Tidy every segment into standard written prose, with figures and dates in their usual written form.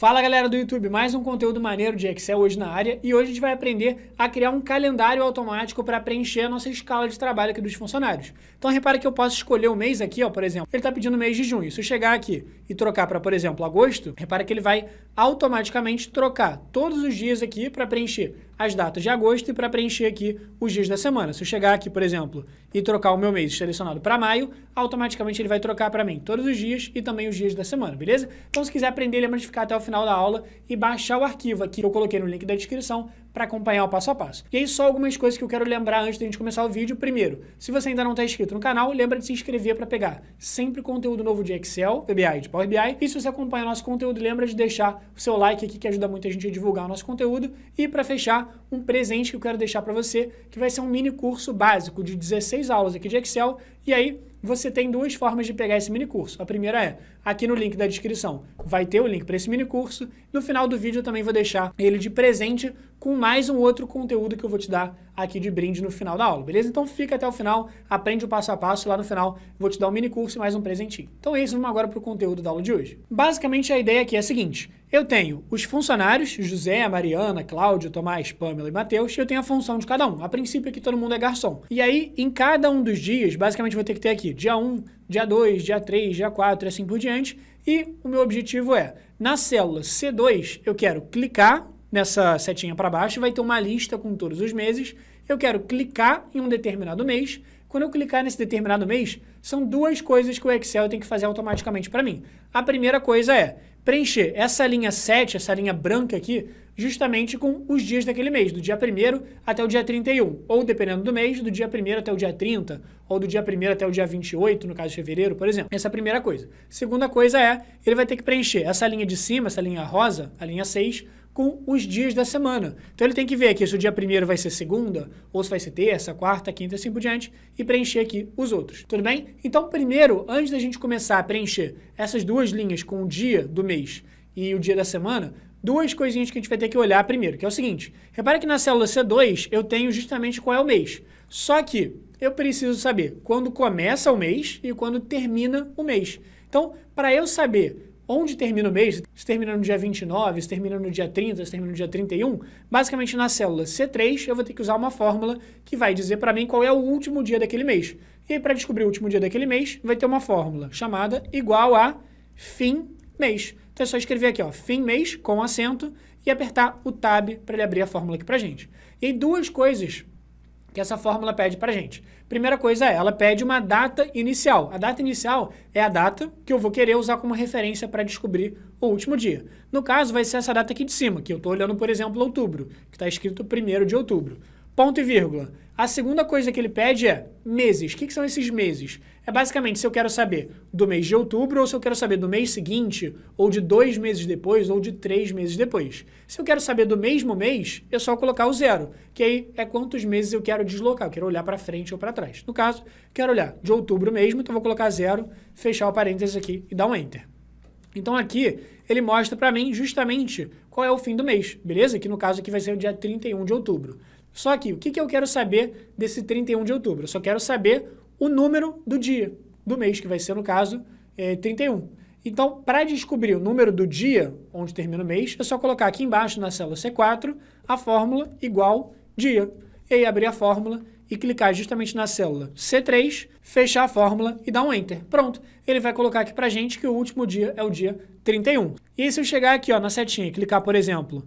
Fala galera do YouTube, mais um conteúdo maneiro de Excel hoje na área e hoje a gente vai aprender a criar um calendário automático para preencher a nossa escala de trabalho aqui dos funcionários. Então repara que eu posso escolher o mês aqui, ó, por exemplo, ele está pedindo o mês de junho. Se eu chegar aqui e trocar para, por exemplo, agosto, repara que ele vai automaticamente trocar todos os dias aqui para preencher as datas de agosto e para preencher aqui os dias da semana. Se eu chegar aqui, por exemplo, e trocar o meu mês selecionado para maio, automaticamente ele vai trocar para mim todos os dias e também os dias da semana, beleza? Então se quiser aprender, lembra de ficar até o final da aula e baixar o arquivo aqui que eu coloquei no link da descrição para acompanhar o passo a passo. E aí só algumas coisas que eu quero lembrar antes da gente começar o vídeo. Primeiro, se você ainda não está inscrito no canal, lembra de se inscrever para pegar sempre conteúdo novo de Excel, VBA e de Power BI. E se você acompanha o nosso conteúdo, lembra de deixar o seu like aqui que ajuda muito a gente a divulgar o nosso conteúdo. E para fechar, um presente que eu quero deixar para você, que vai ser um mini curso básico de 16 aulas aqui de Excel. E aí você tem duas formas de pegar esse mini curso. A primeira é, aqui no link da descrição, vai ter o link para esse mini curso. No final do vídeo eu também vou deixar ele de presente com mais um outro conteúdo que eu vou te dar aqui de brinde no final da aula, beleza? Então fica até o final, aprende o passo a passo, lá no final vou te dar um mini curso e mais um presentinho. Então é isso, vamos agora para o conteúdo da aula de hoje. Basicamente a ideia aqui é a seguinte, eu tenho os funcionários, José, Mariana, Cláudio, Tomás, Pamela e Matheus, e eu tenho a função de cada um. A princípio aqui todo mundo é garçom. E aí, em cada um dos dias, basicamente vou ter que ter aqui dia 1, dia 2, dia 3, dia 4 e assim por diante. E o meu objetivo é, na célula C2, eu quero clicar nessa setinha para baixo, vai ter uma lista com todos os meses. Eu quero clicar em um determinado mês. Quando eu clicar nesse determinado mês, são duas coisas que o Excel tem que fazer automaticamente para mim. A primeira coisa é preencher essa linha 7, essa linha branca aqui, justamente com os dias daquele mês, do dia 1º até o dia 31, ou dependendo do mês, do dia 1º até o dia 30, ou do dia 1º até o dia 28, no caso de fevereiro, por exemplo. Essa é a primeira coisa. Segunda coisa é, ele vai ter que preencher essa linha de cima, essa linha rosa, a linha 6, com os dias da semana. Então ele tem que ver aqui se o dia 1º vai ser segunda, ou se vai ser terça, quarta, quinta, assim por diante, e preencher aqui os outros. Tudo bem? Então primeiro, antes da gente começar a preencher essas duas linhas com o dia do mês e o dia da semana, duas coisinhas que a gente vai ter que olhar primeiro, que é o seguinte, repara que na célula C2 eu tenho justamente qual é o mês, só que eu preciso saber quando começa o mês e quando termina o mês. Então, para eu saber onde termina o mês, se termina no dia 29, se termina no dia 30, se termina no dia 31, basicamente na célula C3 eu vou ter que usar uma fórmula que vai dizer para mim qual é o último dia daquele mês. E aí para descobrir o último dia daquele mês, vai ter uma fórmula chamada igual a fim mês. Então é só escrever aqui, ó, fim mês com acento e apertar o tab para ele abrir a fórmula aqui pra gente. E aí duas coisas que essa fórmula pede pra gente. Primeira coisa é, ela pede uma data inicial. A data inicial é a data que eu vou querer usar como referência para descobrir o último dia. No caso, vai ser essa data aqui de cima, que eu estou olhando, por exemplo, outubro, que está escrito 1º de outubro. Ponto e vírgula. A segunda coisa que ele pede é meses. O que são esses meses? É basicamente se eu quero saber do mês de outubro ou se eu quero saber do mês seguinte, ou de 2 meses depois, ou de 3 meses depois. Se eu quero saber do mesmo mês, é só colocar o 0, que aí é quantos meses eu quero deslocar. Eu quero olhar para frente ou para trás. No caso, quero olhar de outubro mesmo, então vou colocar 0, fechar o parênteses aqui e dar um Enter. Então aqui ele mostra para mim justamente qual é o fim do mês, beleza? Que no caso aqui vai ser o dia 31 de outubro. Só que o que eu quero saber desse 31 de outubro? Eu só quero saber o número do dia, do mês, que vai ser, no caso, 31. Então, para descobrir o número do dia, onde termina o mês, é só colocar aqui embaixo, na célula C4, a fórmula igual dia. E aí abrir a fórmula e clicar justamente na célula C3, fechar a fórmula e dar um Enter. Pronto, ele vai colocar aqui pra gente que o último dia é o dia 31. E aí se eu chegar aqui ó, na setinha e clicar, por exemplo,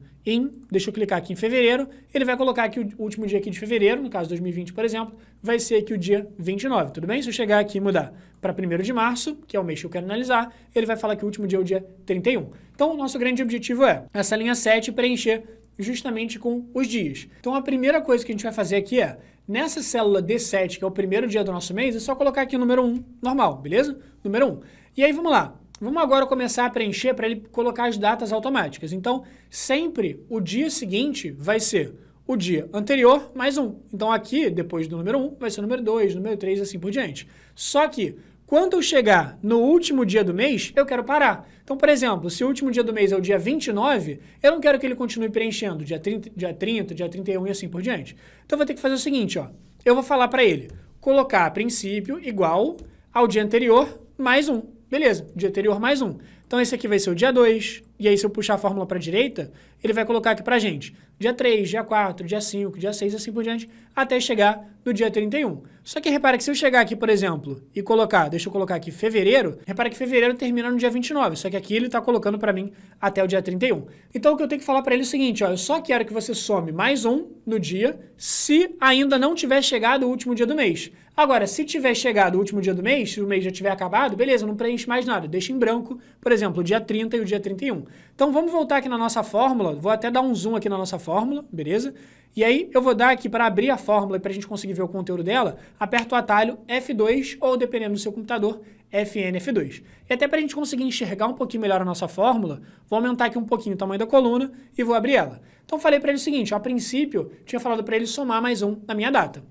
deixa eu clicar aqui em fevereiro, ele vai colocar aqui o último dia aqui de fevereiro, no caso 2020, por exemplo, vai ser aqui o dia 29, tudo bem? Se eu chegar aqui e mudar para 1º de março, que é o mês que eu quero analisar, ele vai falar que o último dia é o dia 31. Então, o nosso grande objetivo é, essa linha 7, preencher justamente com os dias. Então, a primeira coisa que a gente vai fazer aqui é, nessa célula D7, que é o primeiro dia do nosso mês, é só colocar aqui o número 1, normal, beleza? Número 1. E aí, vamos lá. Vamos agora começar a preencher para ele colocar as datas automáticas. Então, sempre o dia seguinte vai ser o dia anterior mais 1. Então, aqui, depois do número 1, vai ser o número 2, número 3, assim por diante. Só que, quando eu chegar no último dia do mês, eu quero parar. Então, por exemplo, se o último dia do mês é o dia 29, eu não quero que ele continue preenchendo dia 30, dia 31 e assim por diante. Então, eu vou ter que fazer o seguinte, ó. Eu vou falar para ele colocar, a princípio, igual ao dia anterior mais 1. Beleza, dia anterior mais 1. Então, esse aqui vai ser o dia 2, E aí, se eu puxar a fórmula para a direita, ele vai colocar aqui para a gente dia 3, dia 4, dia 5, dia 6, assim por diante, até chegar no dia 31. Só que repara que se eu chegar aqui, por exemplo, e colocar, deixa eu colocar aqui fevereiro, repara que fevereiro termina no dia 29, só que aqui ele está colocando para mim até o dia 31. Então, o que eu tenho que falar para ele é o seguinte, ó, eu só quero que você some mais um no dia se ainda não tiver chegado o último dia do mês. Agora, se tiver chegado o último dia do mês, se o mês já tiver acabado, beleza, não preenche mais nada, deixa em branco, por exemplo, o dia 30 e o dia 31. Então, vamos voltar aqui na nossa fórmula, vou até dar um zoom aqui na nossa fórmula, beleza? E aí, eu vou dar aqui para abrir a fórmula e para a gente conseguir ver o conteúdo dela, aperto o atalho F2 ou, dependendo do seu computador, FN F2. E até para a gente conseguir enxergar um pouquinho melhor a nossa fórmula, vou aumentar aqui um pouquinho o tamanho da coluna e vou abrir ela. Então, falei para ele o seguinte, ó, a princípio, tinha falado para ele somar mais um na minha data.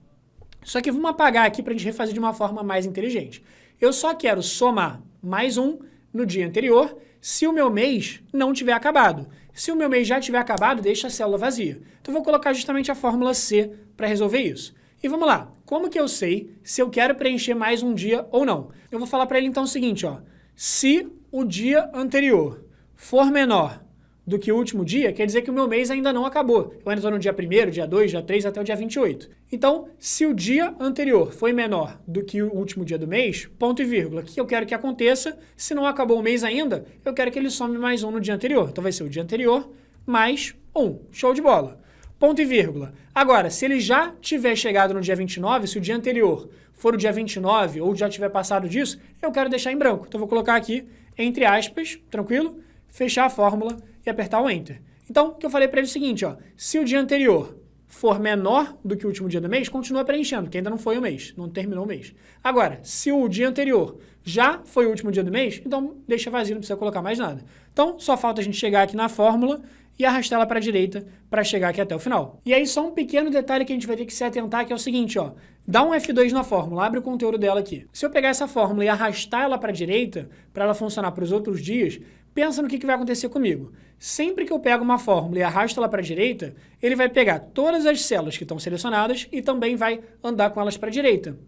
Só que vamos apagar aqui para a gente refazer de uma forma mais inteligente. Eu só quero somar mais um no dia anterior se o meu mês não tiver acabado. Se o meu mês já tiver acabado, deixa a célula vazia. Então, eu vou colocar justamente a fórmula C para resolver isso. E vamos lá. Como que eu sei se eu quero preencher mais um dia ou não? Eu vou falar para ele então o seguinte, ó. Se o dia anterior for menor do que o último dia, quer dizer que o meu mês ainda não acabou. Eu ainda estou no dia 1º, dia 2, dia 3, até o dia 28. Então, se o dia anterior foi menor do que o último dia do mês, ponto e vírgula. O que eu quero que aconteça? Se não acabou o mês ainda, eu quero que ele some mais um no dia anterior. Então, vai ser o dia anterior mais um. Show de bola. Ponto e vírgula. Agora, se ele já tiver chegado no dia 29, se o dia anterior for o dia 29 ou já tiver passado disso, eu quero deixar em branco. Então, eu vou colocar aqui, entre aspas, tranquilo? Fechar a fórmula e apertar o Enter. Então, o que eu falei para ele é o seguinte, ó, se o dia anterior for menor do que o último dia do mês, continua preenchendo, porque ainda não foi o mês, não terminou o mês. Agora, se o dia anterior já foi o último dia do mês, então deixa vazio, não precisa colocar mais nada. Então, só falta a gente chegar aqui na fórmula e arrastar ela para a direita para chegar aqui até o final. E aí, só um pequeno detalhe que a gente vai ter que se atentar, que é o seguinte, ó, dá um F2 na fórmula, abre o conteúdo dela aqui. Se eu pegar essa fórmula e arrastar ela para a direita, para ela funcionar para os outros dias, pensa no que vai acontecer comigo. Sempre que eu pego uma fórmula e arrasto ela para a direita, ele vai pegar todas as células que estão selecionadas e também vai andar com elas para a direita.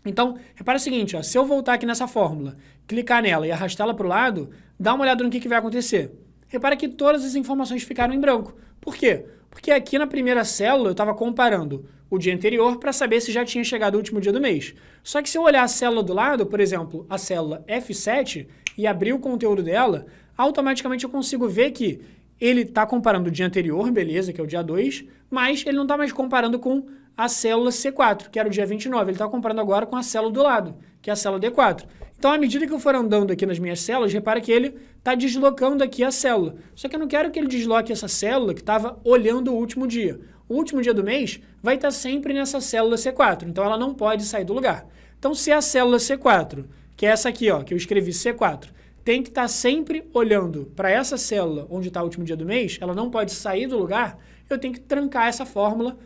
Então, repara o seguinte, ó, se eu voltar aqui nessa fórmula, clicar nela e arrastá-la para o lado, dá uma olhada no que vai acontecer. Repara que todas as informações ficaram em branco. Por quê? Porque aqui na primeira célula eu estava comparando o dia anterior para saber se já tinha chegado o último dia do mês. Só que se eu olhar a célula do lado, por exemplo, a célula F7, e abrir o conteúdo dela, automaticamente eu consigo ver que ele está comparando o dia anterior, beleza, que é o dia 2, mas ele não está mais comparando com a célula C4, que era o dia 29. Ele está comparando agora com a célula do lado, que é a célula D4. Então, à medida que eu for andando aqui nas minhas células, repara que ele está deslocando aqui a célula. Só que eu não quero que ele desloque essa célula que estava olhando o último dia. O último dia do mês vai estar sempre nessa célula C4, então ela não pode sair do lugar. Então, se a célula C4, que é essa aqui, ó, que eu escrevi C4, tem que estar sempre olhando para essa célula onde está o último dia do mês, ela não pode sair do lugar, eu tenho que trancar essa fórmula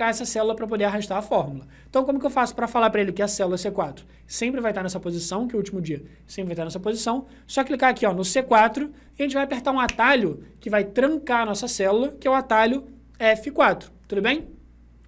essa célula para poder arrastar a fórmula. Então, como que eu faço para falar para ele que a célula C4 sempre vai estar nessa posição, que o último dia sempre vai estar nessa posição? Só clicar aqui, ó, no C4 e a gente vai apertar um atalho que vai trancar a nossa célula, que é o atalho F4, tudo bem?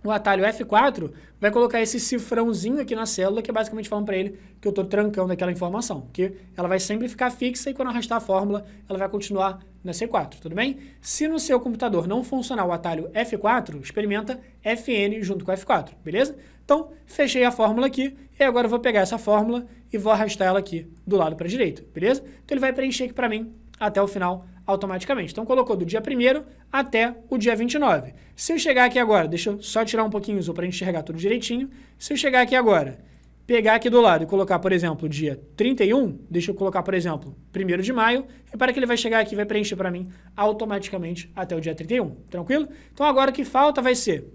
O atalho F4 vai colocar esse cifrãozinho aqui na célula, que é basicamente falando para ele que eu estou trancando aquela informação, que ela vai sempre ficar fixa e quando arrastar a fórmula, ela vai continuar na C4, tudo bem? Se no seu computador não funcionar o atalho F4, experimenta FN junto com F4, beleza? Então, fechei a fórmula aqui e agora eu vou pegar essa fórmula e vou arrastar ela aqui do lado para a direita, beleza? Então, ele vai preencher aqui para mim até o final automaticamente. Então, colocou do dia 1º até o dia 29. Se eu chegar aqui agora, deixa eu só tirar um pouquinho o zoom para a gente enxergar tudo direitinho. Se eu chegar aqui agora, pegar aqui do lado e colocar, por exemplo, dia 31, deixa eu colocar, por exemplo, 1º de maio, repara que ele vai chegar aqui e vai preencher para mim automaticamente até o dia 31, tranquilo? Então, agora o que falta vai ser,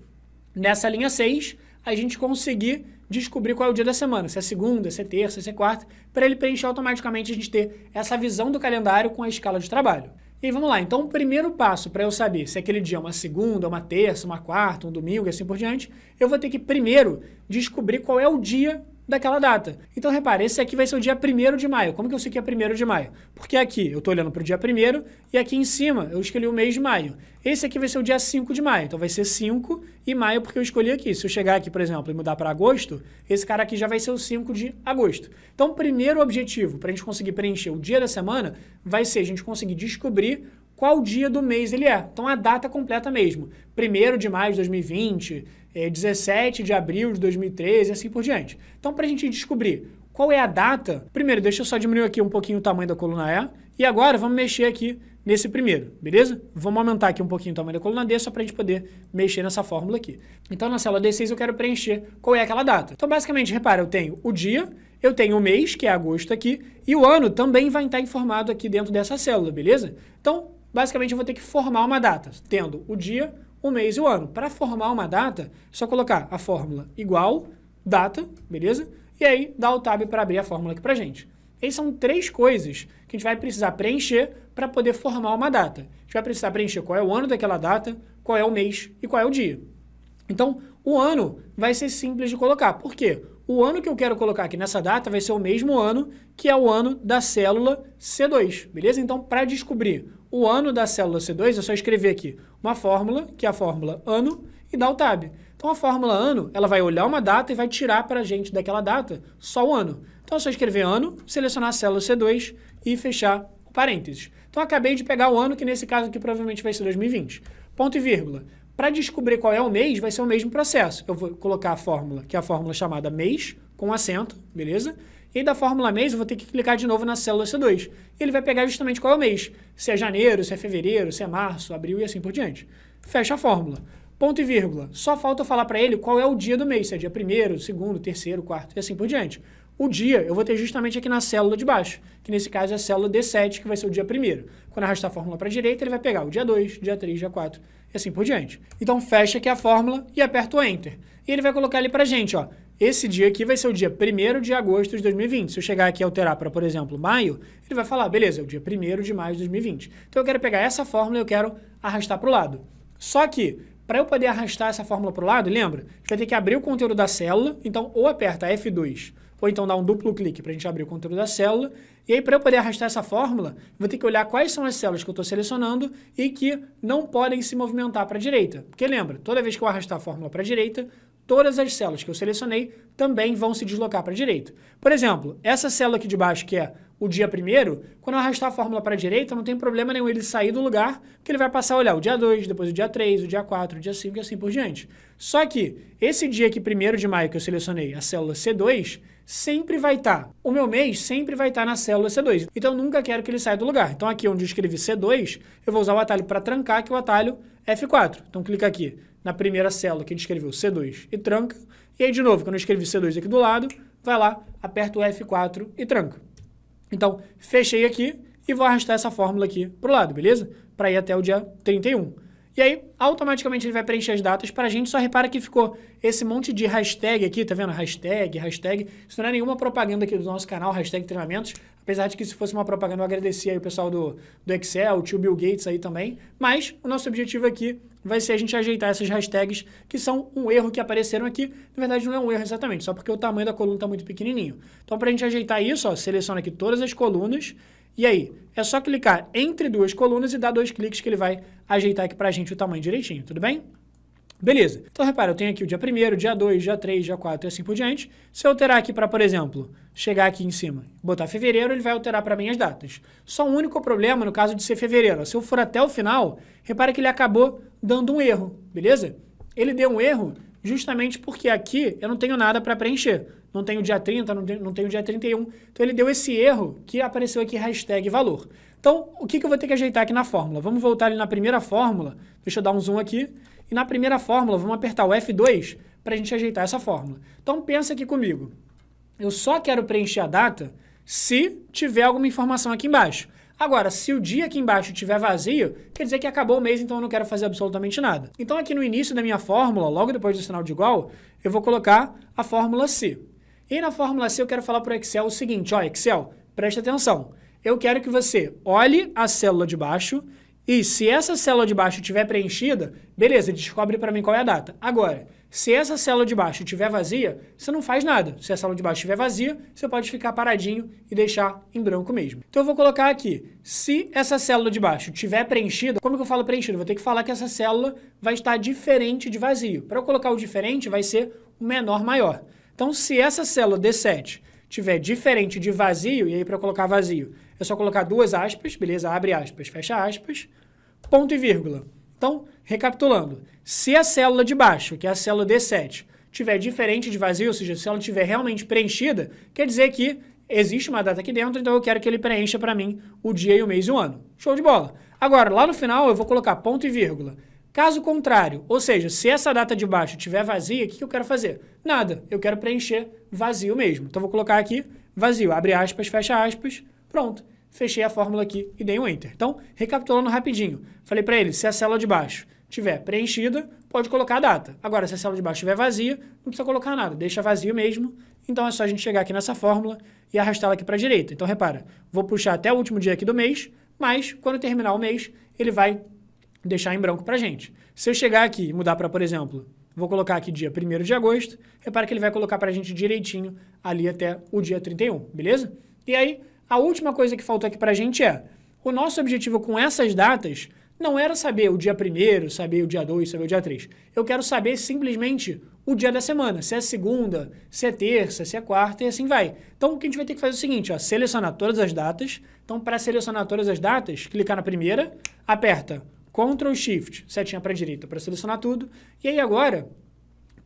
nessa linha 6, a gente conseguir descobrir qual é o dia da semana, se é segunda, se é terça, se é quarta, para ele preencher automaticamente, a gente ter essa visão do calendário com a escala de trabalho. E aí, vamos lá. Então, o primeiro passo para eu saber se aquele dia é uma segunda, uma terça, uma quarta, um domingo e assim por diante, eu vou ter que primeiro descobrir qual é o dia daquela data. Então, repare, esse aqui vai ser o dia 1º de maio. Como que eu sei que é 1º de maio? Porque aqui eu estou olhando para o dia 1º e aqui em cima eu escolhi o mês de maio. Esse aqui vai ser o dia 5 de maio. Então, vai ser 5 e maio porque eu escolhi aqui. Se eu chegar aqui, por exemplo, e mudar para agosto, esse cara aqui já vai ser o 5 de agosto. Então, o primeiro objetivo para a gente conseguir preencher o dia da semana vai ser a gente conseguir descobrir qual dia do mês ele é. Então, a data completa mesmo. 1º de maio de 2020, 17 de abril de 2013 e assim por diante. Então, para a gente descobrir qual é a data, primeiro, deixa eu só diminuir aqui um pouquinho o tamanho da coluna E. E agora, vamos mexer aqui nesse primeiro, beleza? Vamos aumentar aqui um pouquinho o tamanho da coluna D, só para a gente poder mexer nessa fórmula aqui. Então, na célula D6, eu quero preencher qual é aquela data. Então, basicamente, repara, eu tenho o dia, eu tenho o mês, que é agosto aqui, e o ano também vai estar informado aqui dentro dessa célula, beleza? Então, basicamente, eu vou ter que formar uma data, tendo o dia, o mês e o ano. Para formar uma data, é só colocar a fórmula igual, data, beleza? E aí, dá o tab para abrir a fórmula aqui pra gente. Essas são 3 coisas que a gente vai precisar preencher para poder formar uma data. A gente vai precisar preencher qual é o ano daquela data, qual é o mês e qual é o dia. Então, o ano vai ser simples de colocar. Por quê? O ano que eu quero colocar aqui nessa data vai ser o mesmo ano que é o ano da célula C2, beleza? Então, para descobrir o ano da célula C2, é só escrever aqui uma fórmula, que é a fórmula ano, e dar o tab. Então, a fórmula ano, ela vai olhar uma data e vai tirar para a gente daquela data só o ano. Então, é só escrever ano, selecionar a célula C2 e fechar o parênteses. Então, acabei de pegar o ano, que nesse caso aqui provavelmente vai ser 2020. Ponto e vírgula. Para descobrir qual é o mês, vai ser o mesmo processo. Eu vou colocar a fórmula, que é a fórmula chamada mês, com acento, beleza? E aí da fórmula mês, eu vou ter que clicar de novo na célula C2. E ele vai pegar justamente qual é o mês. Se é janeiro, se é fevereiro, se é março, abril e assim por diante. Fecha a fórmula. Ponto e vírgula. Só falta eu falar para ele qual é o dia do mês. Se é dia 1º, 2º, 3º, 4º e assim por diante. O dia eu vou ter justamente aqui na célula de baixo, que nesse caso é a célula D7, que vai ser o dia 1º. Quando arrastar a fórmula para a direita, ele vai pegar o dia 2, dia 3, dia 4 e assim por diante. Então fecha aqui a fórmula e aperta o Enter. E ele vai colocar ali para a gente, ó, esse dia aqui vai ser o dia 1º de agosto de 2020. Se eu chegar aqui e alterar para, por exemplo, maio, ele vai falar, beleza, é o dia 1º de maio de 2020. Então eu quero pegar essa fórmula e eu quero arrastar para o lado. Só que, para eu poder arrastar essa fórmula para o lado, lembra? A gente vai ter que abrir o conteúdo da célula, então ou aperta F2, ou então dá um duplo clique para a gente abrir o conteúdo da célula. E aí, para eu poder arrastar essa fórmula, eu vou ter que olhar quais são as células que eu estou selecionando e que não podem se movimentar para a direita. Porque lembra, toda vez que eu arrastar a fórmula para a direita, todas as células que eu selecionei também vão se deslocar para a direita. Por exemplo, essa célula aqui de baixo, que é o dia 1º, quando eu arrastar a fórmula para a direita, não tem problema nenhum ele sair do lugar, porque ele vai passar a olhar o dia 2, depois o dia 3, o dia 4, o dia 5 e assim por diante. Só que esse dia aqui, 1º de maio, que eu selecionei, a célula C2, sempre vai estar. O meu mês sempre vai estar na célula C2. Então, eu nunca quero que ele saia do lugar. Então, aqui onde eu escrevi C2, eu vou usar o atalho para trancar, que é o atalho F4. Então, clica aqui na primeira célula que a gente escreveu C2 e tranca. E aí, de novo, quando eu escrevi C2 aqui do lado, vai lá, aperta o F4 e tranca. Então, fechei aqui e vou arrastar essa fórmula aqui para o lado, beleza? Para ir até o dia 31. E aí, automaticamente ele vai preencher as datas para a gente. Só repara que ficou esse monte de hashtag aqui, tá vendo? Hashtag. Isso não é nenhuma propaganda aqui do nosso canal, hashtag treinamentos. Apesar de que se fosse uma propaganda, eu agradecia aí o pessoal do Excel, o tio Bill Gates aí também. Mas o nosso objetivo aqui vai ser a gente ajeitar essas hashtags, que são um erro que apareceram aqui. Na verdade, não é um erro exatamente, só porque o tamanho da coluna está muito pequenininho. Então, para a gente ajeitar isso, ó, seleciona aqui todas as colunas. E aí, é só clicar entre 2 colunas e dar 2 cliques que ele vai ajeitar aqui pra gente o tamanho direitinho, tudo bem? Beleza. Então, repara, eu tenho aqui o dia 1º, dia 2, dia 3, dia 4 e assim por diante. Se eu alterar aqui para, por exemplo, chegar aqui em cima e botar fevereiro, ele vai alterar para mim as datas. Só um único problema no caso de ser fevereiro. Se eu for até o final, repara que ele acabou dando um erro, beleza? Ele deu um erro justamente porque aqui eu não tenho nada para preencher. Não tenho dia 30, não tenho dia 31. Então, ele deu esse erro que apareceu aqui, hashtag valor. Então, o que eu vou ter que ajeitar aqui na fórmula? Vamos voltar ali na primeira fórmula. Deixa eu dar um zoom aqui. E na primeira fórmula, vamos apertar o F2 para a gente ajeitar essa fórmula. Então, pensa aqui comigo. Eu só quero preencher a data se tiver alguma informação aqui embaixo. Agora, se o dia aqui embaixo estiver vazio, quer dizer que acabou o mês, então eu não quero fazer absolutamente nada. Então, aqui no início da minha fórmula, logo depois do sinal de igual, eu vou colocar a fórmula C. E na fórmula C eu quero falar para o Excel o seguinte, ó, Excel, preste atenção. Eu quero que você olhe a célula de baixo E se essa célula de baixo estiver preenchida, beleza, descobre para mim qual é a data. Agora, se essa célula de baixo estiver vazia, você não faz nada. Se a célula de baixo estiver vazia, você pode ficar paradinho e deixar em branco mesmo. Então eu vou colocar aqui, se essa célula de baixo estiver preenchida, como que eu falo preenchida? Eu vou ter que falar que essa célula vai estar diferente de vazio. Para eu colocar o diferente, vai ser o menor maior. Então se essa célula D7 tiver diferente de vazio, e aí para eu colocar vazio, é só colocar duas aspas, beleza? Abre aspas, fecha aspas, ponto e vírgula. Então, recapitulando, se a célula de baixo, que é a célula D7, tiver diferente de vazio, ou seja, se ela tiver realmente preenchida, quer dizer que existe uma data aqui dentro, então eu quero que ele preencha para mim o dia e o mês e o ano. Show de bola. Agora, lá no final, eu vou colocar ponto e vírgula. Caso contrário, ou seja, se essa data de baixo tiver vazia, o que eu quero fazer? Nada, eu quero preencher vazio mesmo. Então, vou colocar aqui vazio, abre aspas, fecha aspas, pronto. Fechei a fórmula aqui e dei um Enter. Então, recapitulando rapidinho, falei para ele, se a célula de baixo estiver preenchida, pode colocar a data. Agora, se a célula de baixo estiver vazia, não precisa colocar nada, deixa vazio mesmo. Então, é só a gente chegar aqui nessa fórmula e arrastá-la aqui para a direita. Então, repara, vou puxar até o último dia aqui do mês, mas quando terminar o mês, ele vai deixar em branco para a gente. Se eu chegar aqui e mudar para, por exemplo, vou colocar aqui dia 1º de agosto, repara que ele vai colocar para a gente direitinho ali até o dia 31, beleza? E aí, a última coisa que faltou aqui para a gente é, o nosso objetivo com essas datas não era saber o dia 1º, saber o dia 2, saber o dia 3. Eu quero saber simplesmente o dia da semana, se é segunda, se é terça, se é quarta e assim vai. Então, o que a gente vai ter que fazer é o seguinte, ó, selecionar todas as datas. Então, para selecionar todas as datas, clicar na primeira, aperta Ctrl Shift, setinha para a direita para selecionar tudo. E aí agora,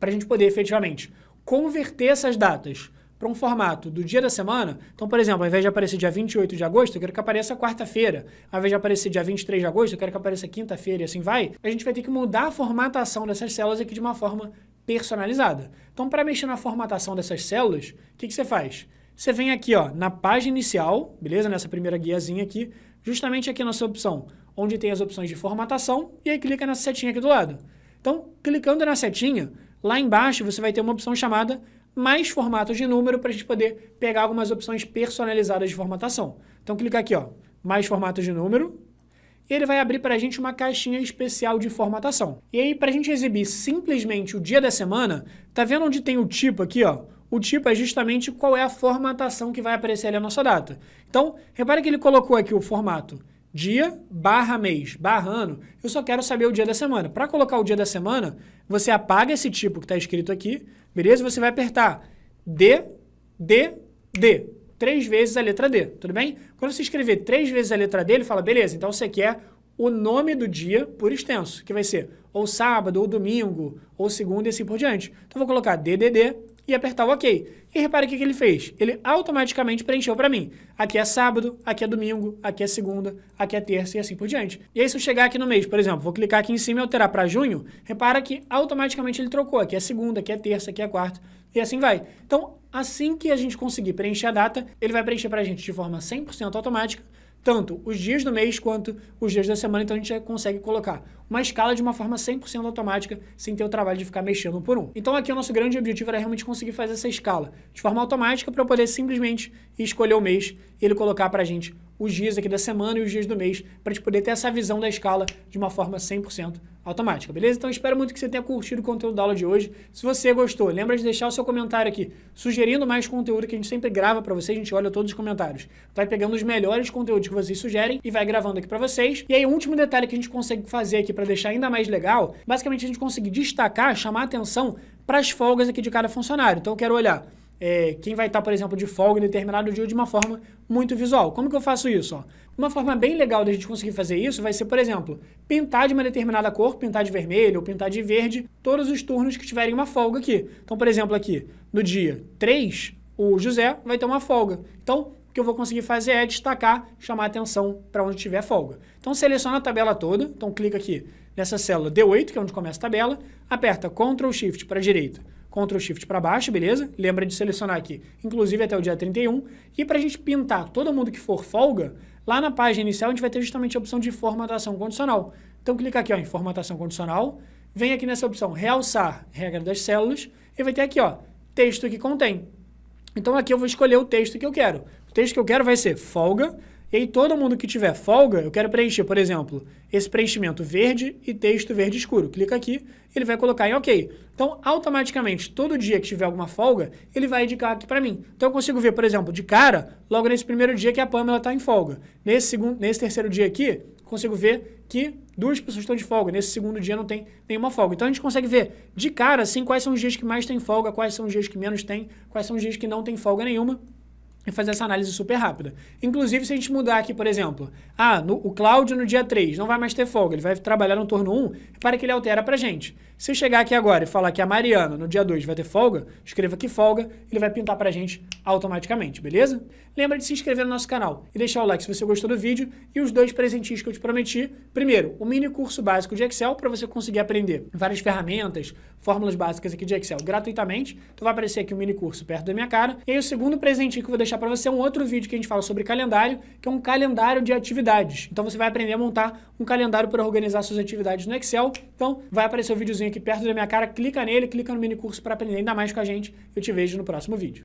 para a gente poder efetivamente converter essas datas para um formato do dia da semana, então, por exemplo, ao invés de aparecer dia 28 de agosto, eu quero que apareça quarta-feira. Ao invés de aparecer dia 23 de agosto, eu quero que apareça quinta-feira e assim vai. A gente vai ter que mudar a formatação dessas células aqui de uma forma personalizada. Então, para mexer na formatação dessas células, o que você faz? Você vem aqui, ó, na página inicial, beleza? Nessa primeira guiazinha aqui, justamente aqui nessa opção, onde tem as opções de formatação, e aí clica nessa setinha aqui do lado. Então, clicando na setinha, lá embaixo você vai ter uma opção chamada mais formatos de número para a gente poder pegar algumas opções personalizadas de formatação. Então, clica aqui, ó, mais formatos de número, e ele vai abrir para a gente uma caixinha especial de formatação. E aí, para a gente exibir simplesmente o dia da semana, tá vendo onde tem o tipo aqui, ó? O tipo é justamente qual é a formatação que vai aparecer ali a nossa data. Então, repare que ele colocou aqui o formato dia, barra mês, barra ano, eu só quero saber o dia da semana. Para colocar o dia da semana, você apaga esse tipo que está escrito aqui, beleza? Você vai apertar D, 3 vezes a letra D, tudo bem? Quando você escrever 3 vezes a letra D, ele fala, beleza, então você quer o nome do dia por extenso, que vai ser ou sábado, ou domingo, ou segunda e assim por diante. Então, eu vou colocar DDD e apertar o OK. E repare o que ele fez. Ele automaticamente preencheu para mim. Aqui é sábado, aqui é domingo, aqui é segunda, aqui é terça e assim por diante. E aí, se eu chegar aqui no mês, por exemplo, vou clicar aqui em cima e alterar para junho, repara que automaticamente ele trocou. Aqui é segunda, aqui é terça, aqui é quarta e assim vai. Então, assim que a gente conseguir preencher a data, ele vai preencher para a gente de forma 100% automática, tanto os dias do mês quanto os dias da semana, então a gente já consegue colocar uma escala de uma forma 100% automática, sem ter o trabalho de ficar mexendo um por um. Então aqui o nosso grande objetivo era realmente conseguir fazer essa escala de forma automática para poder simplesmente escolher o mês e ele colocar para a gente os dias aqui da semana e os dias do mês, para a gente poder ter essa visão da escala de uma forma 100% automática, beleza? Então espero muito que você tenha curtido o conteúdo da aula de hoje. Se você gostou, lembra de deixar o seu comentário aqui, sugerindo mais conteúdo que a gente sempre grava para vocês, a gente olha todos os comentários, vai pegando os melhores conteúdos que vocês sugerem e vai gravando aqui para vocês. E aí, o último detalhe que a gente consegue fazer aqui para deixar ainda mais legal, basicamente a gente conseguir destacar, chamar atenção para as folgas aqui de cada funcionário. Então eu quero olhar quem vai estar, por exemplo, de folga em determinado dia de uma forma muito visual. Como que eu faço isso? Ó? Uma forma bem legal da gente conseguir fazer isso vai ser, por exemplo, pintar de uma determinada cor, pintar de vermelho ou pintar de verde, todos os turnos que tiverem uma folga aqui. Então, por exemplo, aqui, no dia 3, o José vai ter uma folga. Então, o que eu vou conseguir fazer é destacar, chamar atenção para onde tiver folga. Então, seleciona a tabela toda. Então, clica aqui nessa célula D8, que é onde começa a tabela, aperta Ctrl Shift para a direita, Ctrl Shift para baixo, beleza? Lembra de selecionar aqui, inclusive até o dia 31. E para a gente pintar todo mundo que for folga, lá na página inicial a gente vai ter justamente a opção de formatação condicional. Então clica aqui ó, em formatação condicional, vem aqui nessa opção realçar regra das células e vai ter aqui ó, texto que contém. Então aqui eu vou escolher o texto que eu quero. O texto que eu quero vai ser folga E aí todo mundo que tiver folga, eu quero preencher, por exemplo, esse preenchimento verde e texto verde escuro. Clica aqui, ele vai colocar em OK. Então, automaticamente, todo dia que tiver alguma folga, ele vai indicar aqui para mim. Então, eu consigo ver, por exemplo, de cara, logo nesse primeiro dia que a Pamela está em folga. Nesse terceiro dia aqui, consigo ver que 2 pessoas estão de folga. Nesse segundo dia não tem nenhuma folga. Então, a gente consegue ver de cara, assim, quais são os dias que mais tem folga, quais são os dias que menos tem, quais são os dias que não tem folga nenhuma. E fazer essa análise super rápida. Inclusive, se a gente mudar aqui, por exemplo, o Cláudio no dia 3 não vai mais ter folga, ele vai trabalhar no turno 1, para que ele altera pra gente. Se eu chegar aqui agora e falar que a Mariana no dia 2 vai ter folga, escreva aqui folga, ele vai pintar pra gente automaticamente, beleza? Lembra de se inscrever no nosso canal e deixar o like se você gostou do vídeo e os 2 presentinhos que eu te prometi. Primeiro, o mini curso básico de Excel para você conseguir aprender várias ferramentas, fórmulas básicas aqui de Excel gratuitamente. Então vai aparecer aqui um mini curso perto da minha cara. E aí o segundo presentinho que eu vou deixar para você é um outro vídeo que a gente fala sobre calendário, que é um calendário de atividades. Então você vai aprender a montar um calendário para organizar suas atividades no Excel. Então vai aparecer o videozinho aqui perto da minha cara, clica nele, clica no mini curso para aprender ainda mais com a gente. Eu te vejo no próximo vídeo.